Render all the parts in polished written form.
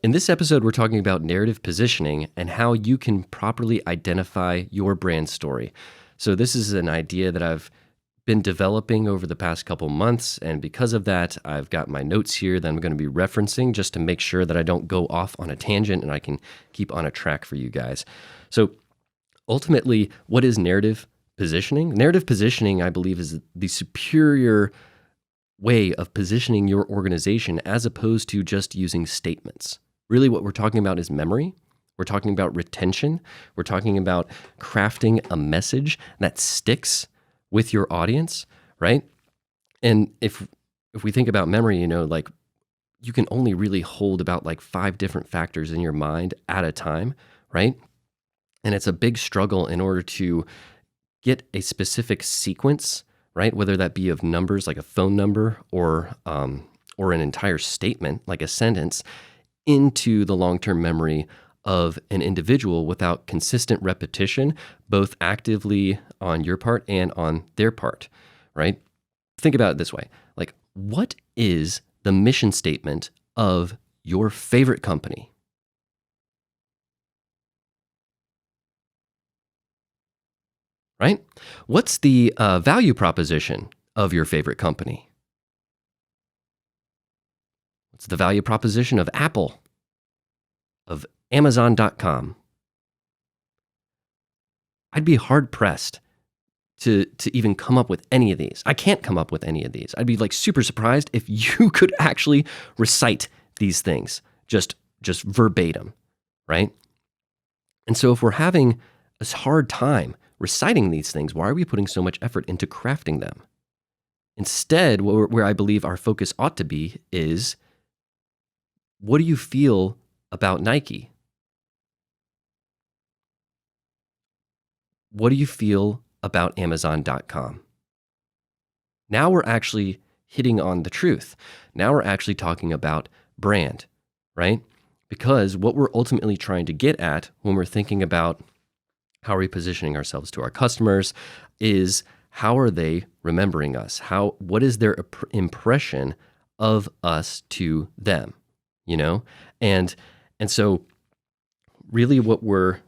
In this episode, we're talking about narrative positioning and how you can properly identify your brand story. So this is an idea that I've been developing over the past couple months, and because of that, I've got my notes here that I'm going to be referencing just to make sure that I don't go off on a tangent and I can keep on a track for you guys. So ultimately, what is narrative positioning? Narrative positioning, I believe, is the superior way of positioning your organization as opposed to just using statements. Really, what we're talking about is memory. We're talking about retention. We're talking about crafting a message that sticks with your audience, right? And if we think about memory, like you can only really hold about like 5 different factors in your mind at a time, right? And it's a big struggle in order to get a specific sequence, right? Whether that be of numbers like a phone number or an entire statement like a sentence into the long-term memory of an individual without consistent repetition, both actively on your part and on their part, right? Think about it this way. Like, what is the mission statement of your favorite company? Right? What's the value proposition of your favorite company? What's the value proposition of Apple, of Amazon.com? I'd be hard pressed to even come up with any of these. I can't come up with any of these. I'd be like super surprised if you could actually recite these things just verbatim, right? And so if we're having a hard time reciting these things, why are we putting so much effort into crafting them? Instead, where I believe our focus ought to be is, what do you feel about Nike? What do you feel about Amazon.com? Now we're actually hitting on the truth. Now we're actually talking about brand, right? Because what we're ultimately trying to get at when we're thinking about how are we positioning ourselves to our customers is, how are they remembering us? What is their impression of us to them? And so really what we're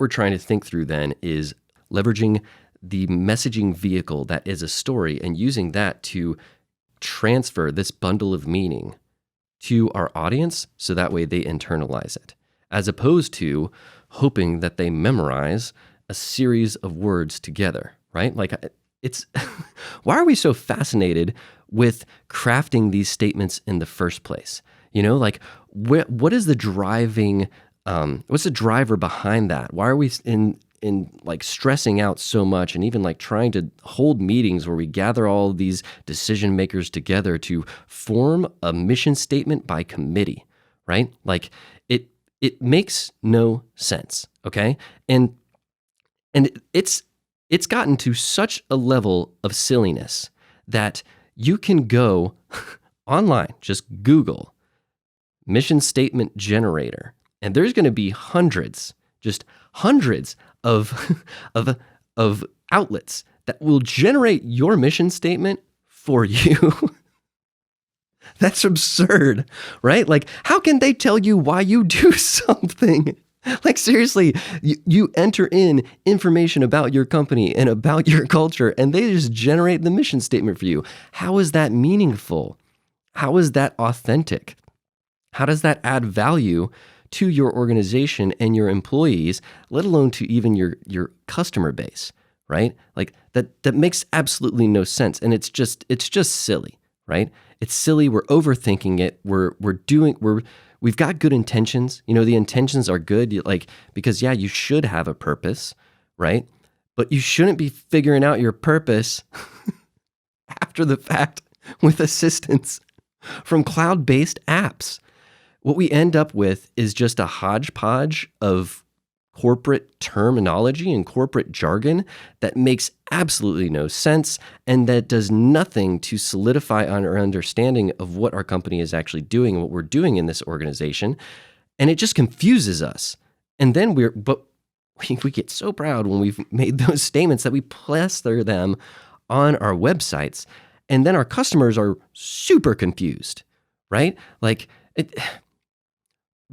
trying to think through then is leveraging the messaging vehicle that is a story and using that to transfer this bundle of meaning to our audience so that way they internalize it, as opposed to hoping that they memorize a series of words together, right? Like, it's why are we so fascinated with crafting these statements in the first place? Like what is the driving what's the driver behind that? Why are we in like stressing out so much and even like trying to hold meetings where we gather all of these decision makers together to form a mission statement by committee, right? Like it makes no sense, okay? And it's gotten to such a level of silliness that you can go online, just Google mission statement generator, and there's going to be hundreds of of outlets that will generate your mission statement for you. That's absurd, right? Like, how can they tell you why you do something? Like, seriously, you enter in information about your company and about your culture, and they just generate the mission statement for you. How is that meaningful? How is that authentic? How does that add value to your organization and your employees, let alone to even your customer base, right? Like that makes absolutely no sense, and it's just silly, right? It's silly. We're overthinking it. We've got good intentions. The intentions are good, like, because you should have a purpose, right? But you shouldn't be figuring out your purpose after the fact with assistance from cloud-based apps. What we end up with is just a hodgepodge of corporate terminology and corporate jargon that makes absolutely no sense and that does nothing to solidify our understanding of what our company is actually doing and what we're doing in this organization. And it just confuses us. And then we get so proud when we've made those statements that we plaster them on our websites. And then our customers are super confused, right? Like,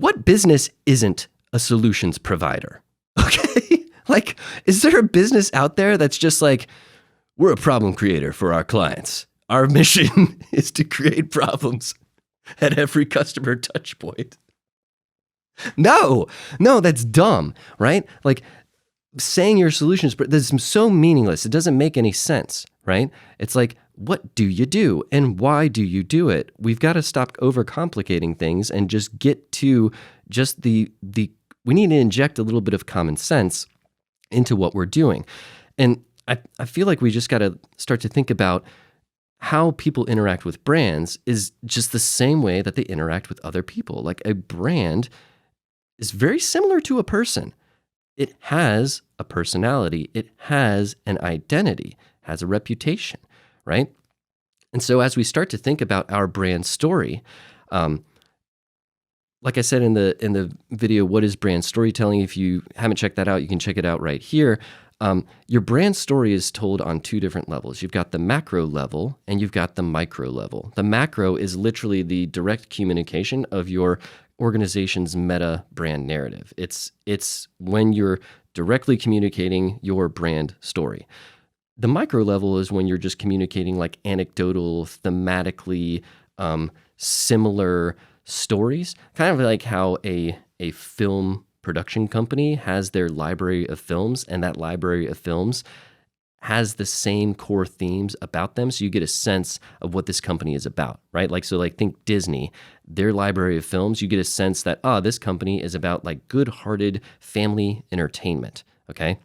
what business isn't a solutions provider? Okay? Like, is there a business out there that's just like, we're a problem creator for our clients. Our mission is to create problems at every customer touch point. No, that's dumb, right? Like, saying your solutions, but this is so meaningless. It doesn't make any sense, right? It's like, what do you do and why do you do it? We've got to stop overcomplicating things and just get to just we need to inject a little bit of common sense into what we're doing. And I feel like we just got to start to think about how people interact with brands is just the same way that they interact with other people. Like, a brand is very similar to a person. It has a personality. It has an identity, has a reputation, right? And so as we start to think about our brand story, like I said in the video, what is brand storytelling? If you haven't checked that out, you can check it out right here. Your brand story is told on two different levels. You've got the macro level and you've got the micro level. The macro is literally the direct communication of your organization's meta brand narrative. It's when you're directly communicating your brand story. The micro level is when you're just communicating like anecdotal, thematically similar stories, kind of like how a film production company has their library of films, and that library of films has the same core themes about them, so you get a sense of what this company is about, right? Like, so like think Disney, their library of films, you get a sense that, this company is about like good-hearted family entertainment, okay?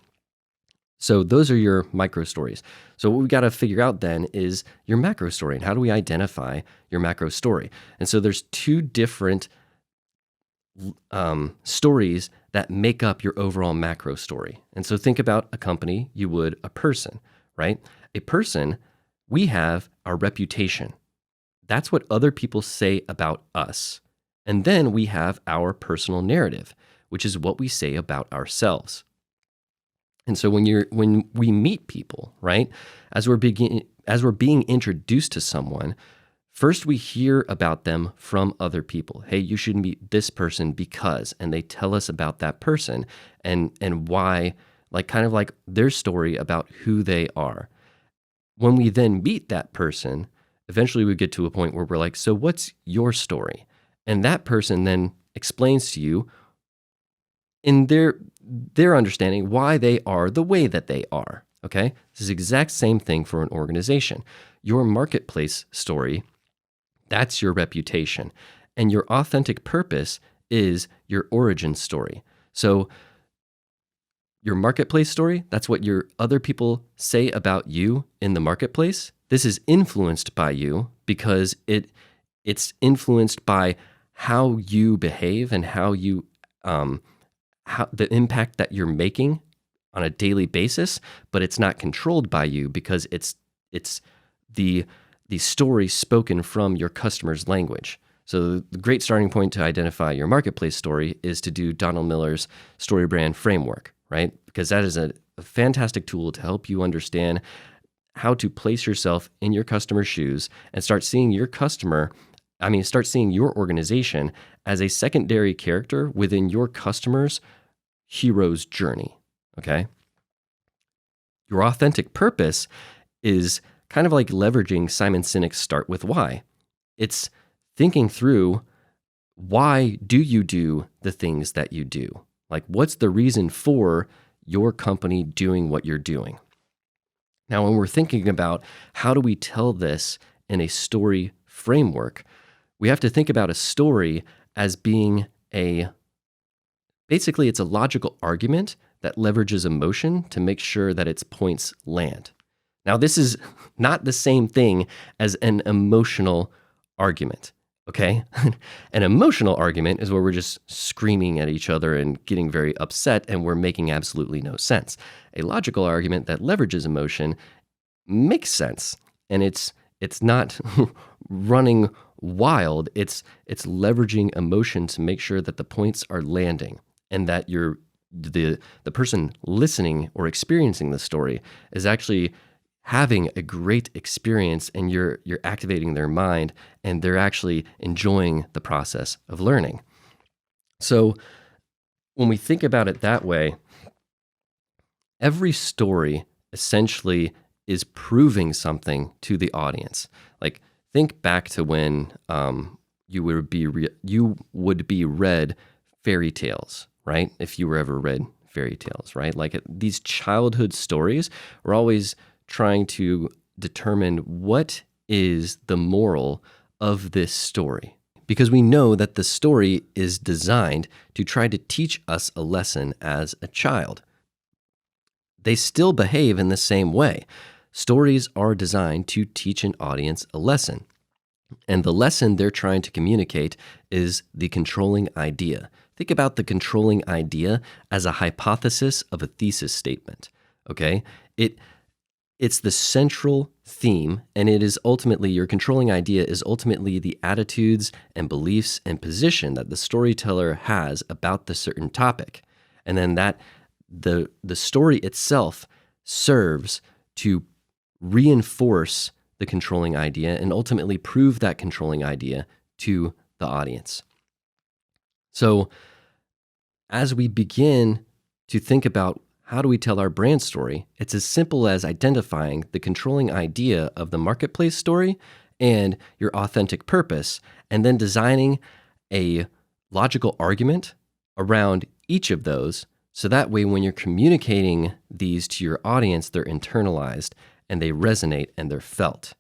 So those are your micro stories. So what we got to figure out then is your macro story, and how do we identify your macro story? And so there's two different stories that make up your overall macro story. And so think about a company, you would a person, right? A person, we have our reputation. That's what other people say about us. And then we have our personal narrative, which is what we say about ourselves. And so when we meet people, right, as we're being introduced to someone, first, we hear about them from other people. Hey, you should meet this person because, and they tell us about that person and why, like kind of like their story about who they are. When we then meet that person, eventually we get to a point where we're like, so what's your story? And that person then explains to you in their understanding why they are the way that they are, okay? This is the exact same thing for an organization. Your marketplace story, that's your reputation. And your authentic purpose is your origin story. So your marketplace story, that's what your other people say about you in the marketplace. This is influenced by you because it's influenced by how you behave and how you how the impact that you're making on a daily basis, but it's not controlled by you because it's the story spoken from your customer's language. So the great starting point to identify your marketplace story is to do Donald Miller's story brand framework, right? Because that is a fantastic tool to help you understand how to place yourself in your customer's shoes and start seeing your organization as a secondary character within your customer's hero's journey, okay? Your authentic purpose is kind of like leveraging Simon Sinek's Start With Why. It's thinking through, why do you do the things that you do? Like, what's the reason for your company doing what you're doing? Now, when we're thinking about how do we tell this in a story framework, we have to think about a story as being basically it's a logical argument that leverages emotion to make sure that its points land. Now, this is not the same thing as an emotional argument, okay? An emotional argument is where we're just screaming at each other and getting very upset and we're making absolutely no sense. A logical argument that leverages emotion makes sense, and it's not running wild. It's leveraging emotion to make sure that the points are landing and that the person listening or experiencing the story is actually having a great experience, and you're activating their mind and they're actually enjoying the process of learning. So when we think about it that way, every story essentially is proving something to the audience. Like, think back to when you would be read fairy tales, right? If you were ever read fairy tales, right? Like these childhood stories, we're always trying to determine what is the moral of this story. Because we know that the story is designed to try to teach us a lesson as a child. They still behave in the same way. Stories are designed to teach an audience a lesson. And the lesson they're trying to communicate is the controlling idea. Think about the controlling idea as a hypothesis of a thesis statement, okay? It's the central theme, and it is ultimately, your controlling idea is ultimately the attitudes and beliefs and position that the storyteller has about the certain topic. And then the story itself serves to reinforce the controlling idea and ultimately prove that controlling idea to the audience. So as we begin to think about how do we tell our brand story, it's as simple as identifying the controlling idea of the marketplace story and your authentic purpose, and then designing a logical argument around each of those. So that way, when you're communicating these to your audience, they're internalized and they resonate and they're felt.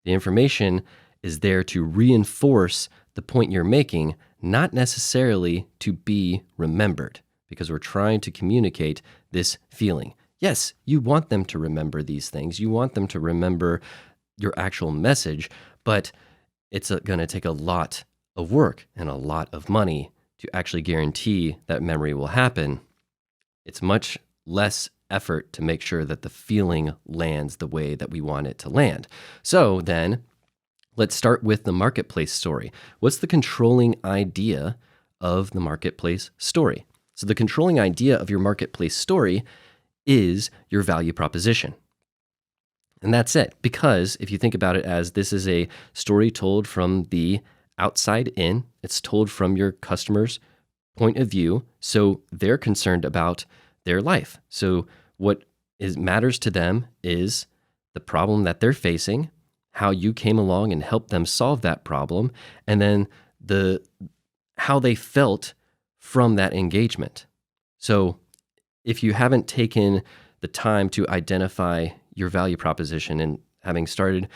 The information is there to reinforce the point you're making, not necessarily to be remembered, because we're trying to communicate this feeling. Yes, you want them to remember these things. You want them to remember your actual message, but it's going to take a lot of work and a lot of money to actually guarantee that memory will happen. It's much less effort to make sure that the feeling lands the way that we want it to land. So then, let's start with the marketplace story. What's the controlling idea of the marketplace story? So the controlling idea of your marketplace story is your value proposition. And that's it. Because if you think about it as this is a story told from the outside in, it's told from your customer's point of view. So they're concerned about their life. So what matters to them is the problem that they're facing, how you came along and helped them solve that problem, and then how they felt from that engagement. So if you haven't taken the time to identify your value proposition, and having started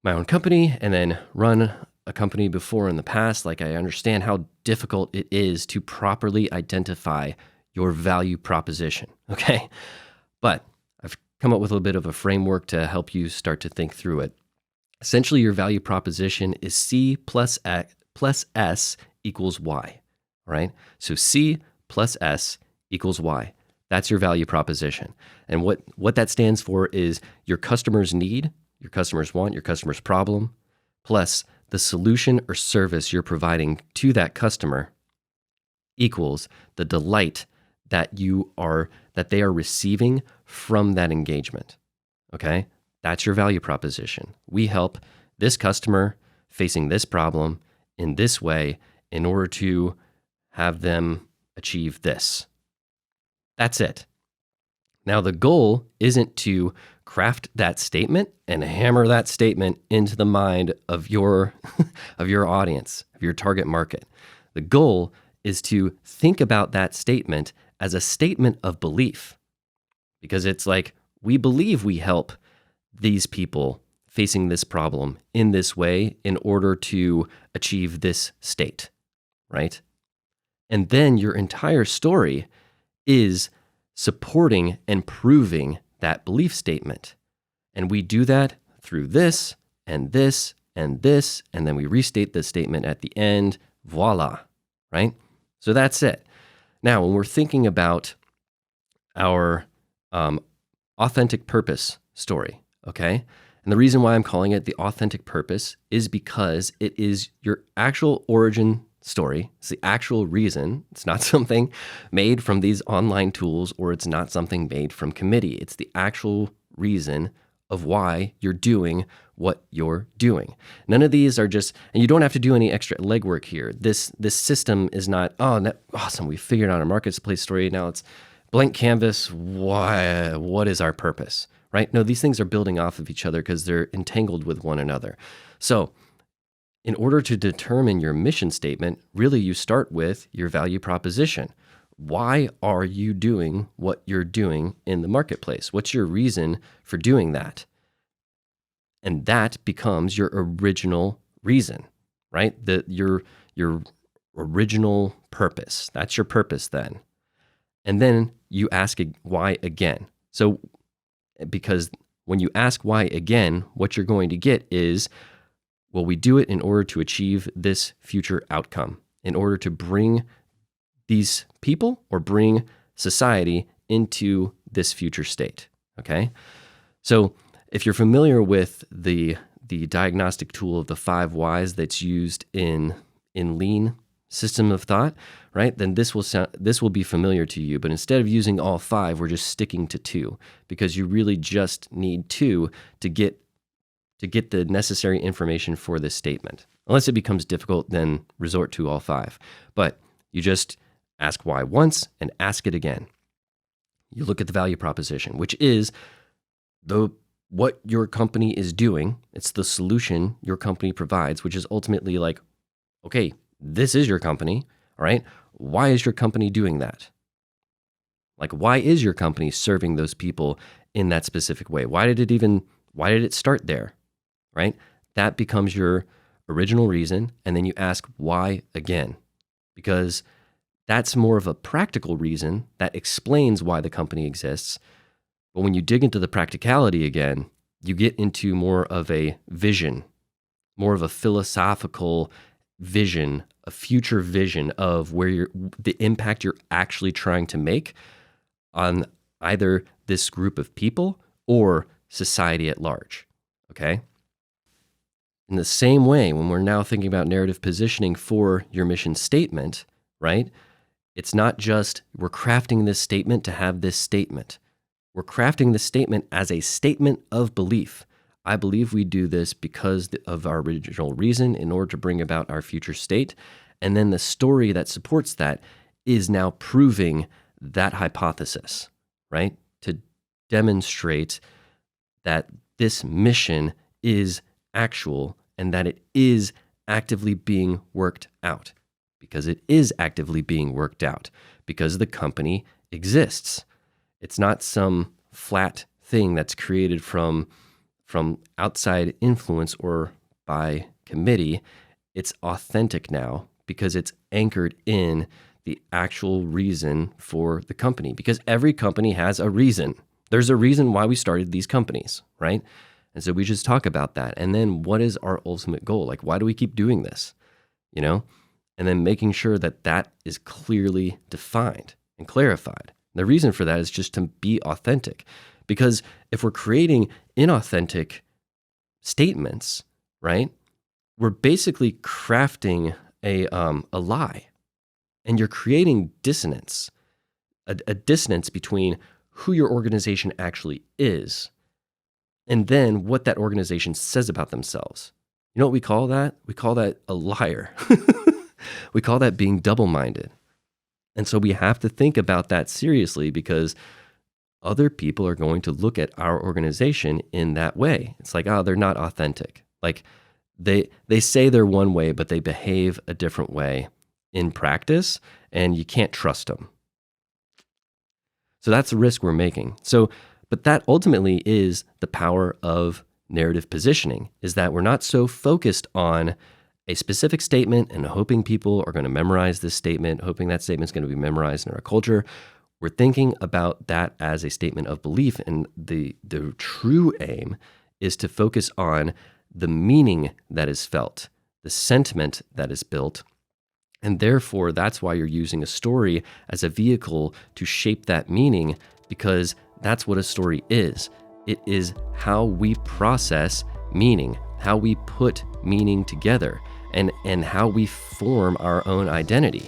my own company and then run a company before in the past, like, I understand how difficult it is to properly identify your value proposition, okay? But I've come up with a little bit of a framework to help you start to think through it. Essentially, your value proposition is C plus S equals Y, all right? So C plus S equals Y. That's your value proposition. And what that stands for is your customer's need, your customer's want, your customer's problem, plus the solution or service you're providing to that customer equals the delight that they are receiving from that engagement. Okay? That's your value proposition. We help this customer facing this problem in this way in order to have them achieve this. That's it. Now, the goal isn't to craft that statement and hammer that statement into the mind of your audience, of your target market. The goal is to think about that statement as a statement of belief, because it's like, we believe we help these people facing this problem in this way in order to achieve this state, right? And then your entire story is supporting and proving that belief statement. And we do that through this and this and this, and then we restate the statement at the end. Voila, right? So that's it. Now, when we're thinking about our authentic purpose story, okay? And the reason why I'm calling it the authentic purpose is because it is your actual origin story. It's the actual reason. It's not something made from these online tools, or it's not something made from committee. It's the actual reason of why you're doing what you're doing. None of these are just, and you don't have to do any extra legwork here. This system is not, awesome, we figured out our marketplace story. Now it's blank canvas. What is our purpose, right? No, these things are building off of each other because they're entangled with one another. So in order to determine your mission statement, really you start with your value proposition. Why are you doing what you're doing in the marketplace? What's your reason for doing that? And that becomes your original reason, right? Your original purpose. That's your purpose then. And then you ask why again. So because when you ask why again, what you're going to get is, well, we do it in order to achieve this future outcome, in order to bring these people or bring society into this future state, okay? So if you're familiar with the diagnostic tool of the 5 whys that's used in lean system of thought, right? Then this will be familiar to you. But instead of using all 5, we're just sticking to 2 because you really just need 2 to get the necessary information for this statement. Unless it becomes difficult, then resort to all 5. But you just ask why once and ask it again. You look at the value proposition, which is what your company is doing. It's the solution your company provides, which is ultimately like, okay, this is your company, all right? Why is your company doing that? Like, why is your company serving those people in that specific way? Why did it start there, right? That becomes your original reason, and then you ask why again, because that's more of a practical reason that explains why the company exists. But when you dig into the practicality again, you get into more of a vision, more of a philosophical vision, a future vision of where the impact you're actually trying to make on either this group of people or society at large, okay? In the same way, when we're now thinking about narrative positioning for your mission statement, right? It's not just we're crafting this statement to have this statement. We're crafting this statement as a statement of belief. I believe we do this because of our original reason in order to bring about our future state. And then the story that supports that is now proving that hypothesis, right? To demonstrate that this mission is actual and that it is actively being worked out. Because it is actively being worked out, because the company exists. It's not some flat thing that's created from outside influence or by committee. It's authentic now because it's anchored in the actual reason for the company. Because every company has a reason. There's a reason why we started these companies, right? And so we just talk about that. And then what is our ultimate goal? Like, why do we keep doing this? You know? And then making sure that that is clearly defined and clarified. The reason for that is just to be authentic. Because if we're creating inauthentic statements, right, we're basically crafting a lie. And you're creating dissonance, a dissonance between who your organization actually is and then what that organization says about themselves. You know what we call that? We call that a liar. We call that being double-minded. And so we have to think about that seriously because other people are going to look at our organization in that way. It's like, oh, they're not authentic. Like they say they're one way, but they behave a different way in practice, and you can't trust them. So that's the risk we're making. But that ultimately is the power of narrative positioning, is that we're not so focused on a specific statement and hoping people are going to memorize this statement, hoping that statement's going to be memorized in our culture. We're thinking about that as a statement of belief, and the true aim is to focus on the meaning that is felt, the sentiment that is built, and therefore that's why you're using a story as a vehicle to shape that meaning, because that's what a story is. It is how we process meaning, how we put meaning together, and how we form our own identity.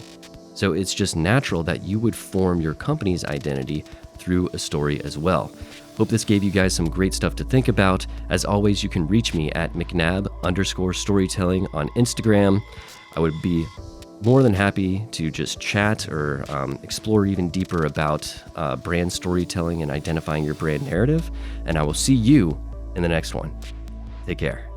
So it's just natural that you would form your company's identity through a story as well. Hope this gave you guys some great stuff to think about. As always, you can reach me at McNabb_storytelling on Instagram. I would be more than happy to just chat or explore even deeper about brand storytelling and identifying your brand narrative. And I will see you in the next one. Take care.